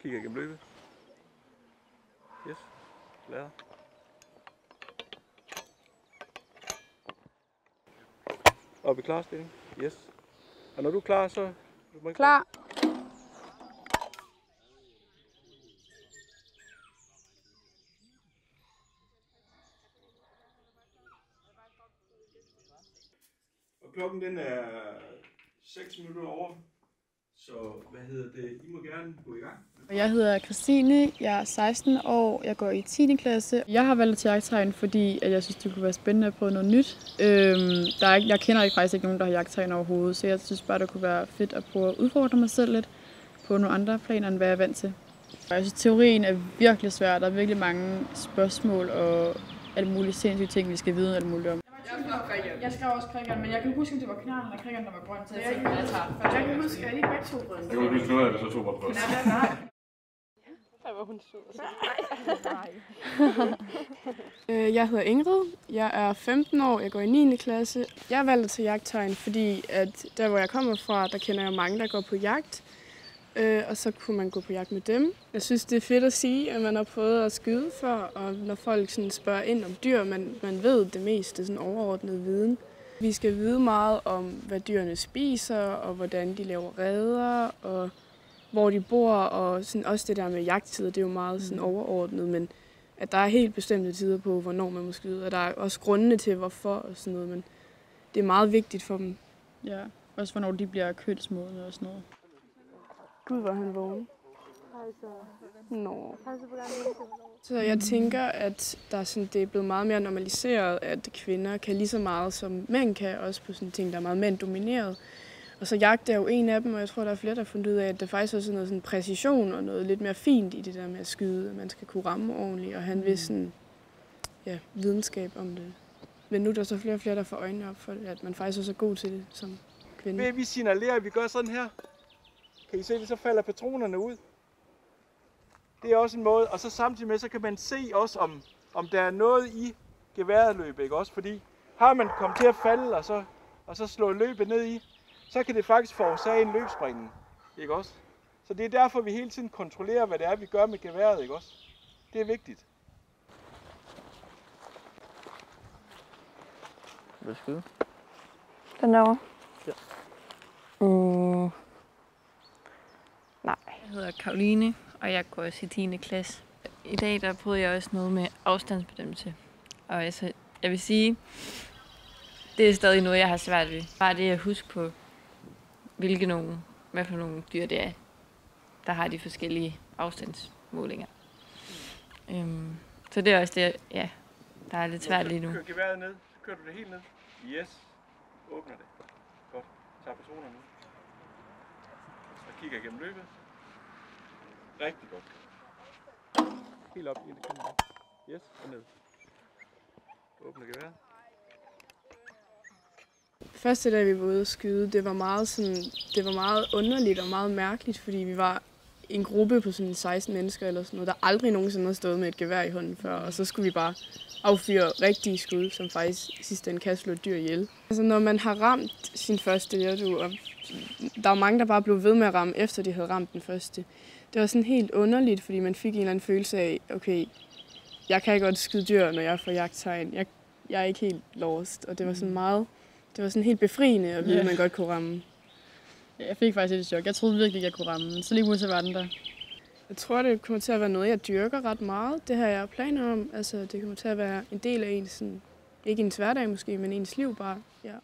Kigger igennem løbet. Yes. Lader. Op i klarstilling. Yes. Og når du er klar, så... Klar. Og klokken den er 6 minutter over. Så I må gerne gå i gang. Jeg hedder Christine, jeg er 16 år, jeg går i 10. klasse. Jeg har valgt at tage jagttegn, fordi jeg synes, det kunne være spændende at prøve noget nyt. Jeg kender faktisk ikke nogen, der har jagttegn overhovedet, så jeg synes bare, det kunne være fedt at prøve at udfordre mig selv lidt på nogle andre planer, end hvad jeg er vant til. Jeg synes, teorien er virkelig svær. Der er virkelig mange spørgsmål og alle mulige sindssyge ting, vi skal vide alt muligt om. Jeg skrev også krikkeren, men jeg kan huske, om det var knarren eller krikkeren, der var grøn, så jeg tænkte, at jeg tager. Jeg kan huske, at I begge to grønne. Det var vist noget af det, så tog mig på. Nej. Ej, hvor hun sød. Jeg hedder Ingrid, jeg er 15 år, jeg går i 9. klasse. Jeg er valgt at tage jagttegn, fordi at der, hvor jeg kommer fra, der kender jeg mange, der går på jagt. Og så kunne man gå på jagt med dem. Jeg synes, det er fedt at sige, at man har prøvet at skyde før, og når folk sådan spørger ind om dyr, man ved det meste, sådan overordnet viden. Vi skal vide meget om, hvad dyrene spiser, og hvordan de laver reder, og hvor de bor, og sådan også det der med jagttider, det er jo meget sådan overordnet, men at der er helt bestemte tider på, hvornår man må skyde, og der er også grundene til, hvorfor og sådan noget, men det er meget vigtigt for dem. Ja, også hvornår de bliver kønsmodne og sådan noget. Gud, hvor han vågen. Nå. Så jeg tænker, at det er blevet meget mere normaliseret, at kvinder kan lige så meget, som mænd kan, også på sådan ting, der er meget mænd-domineret. Og så jagt er jo en af dem, og jeg tror, der er flere, der har fundet ud af, at der faktisk også er noget sådan præcision og noget lidt mere fint i det der med at skyde. Man skal kunne ramme ordentligt, og han vil sådan, ja, videnskab om det. Men nu er der så flere og flere, der får øjnene op for det, at man faktisk også er god til det som kvinde. Ved vi signalerer, at vi gør sådan her. Kan I se det, så falder patronerne ud. Det er også en måde, og så samtidig med, så kan man se også, om der er noget i geværet løbet, ikke også? Fordi har man kommet til at falde, og så slå løbet ned i, så kan det faktisk forårsage en løbspringen, ikke også? Så det er derfor, vi hele tiden kontrollerer, hvad det er, vi gør med geværet, ikke også? Det er vigtigt. Vil du skyde? Den derovre? Ja. Nej. Jeg hedder Karoline, og jeg går også i 10. klasse. I dag der prøvede jeg også noget med afstandsbedømmelse. Og altså, jeg vil sige, det er stadig noget, jeg har svært ved. Bare det at huske på, hvad for nogle dyr det er, der har de forskellige afstandsmålinger. Så det er også det, ja, der er lidt svært lige nu. Så kører geværet ned, så kører du det helt ned. Yes. Åbner det. Godt. Tager patronerne ud. Og kigger igennem løbet. Rigtig godt. Helt op i det kamera. Yes, og ned. Åbner geværet. Første dag, vi var ude at skyde, det var meget underligt og meget mærkeligt, fordi vi var en gruppe på sådan 16 mennesker eller sådan noget, der aldrig nogensinde har stået med et gevær i hånden før, og så skulle vi bare affyre rigtige skud, som faktisk i sidste ende kan slå et dyr ihjel. Altså når man har ramt sin første lerdu, og der var mange, der bare blev ved med at ramme, efter de havde ramt den første. Det var sådan helt underligt, fordi man fik en eller anden følelse af, okay, jeg kan godt skyde dyr, når jeg får jagttegn. Jeg er ikke helt lost, og det var sådan meget... Det var sådan helt befriende at vide, at man godt kunne ramme. Ja, jeg fik faktisk et chok. Jeg troede virkelig ikke, jeg kunne ramme den. Så lige pludselig var den der. Jeg tror, det kommer til at være noget, jeg dyrker ret meget. Det har jeg planer om. Altså, det kommer til at være en del af ens, sådan, ikke ens hverdag måske, men ens liv bare. Ja.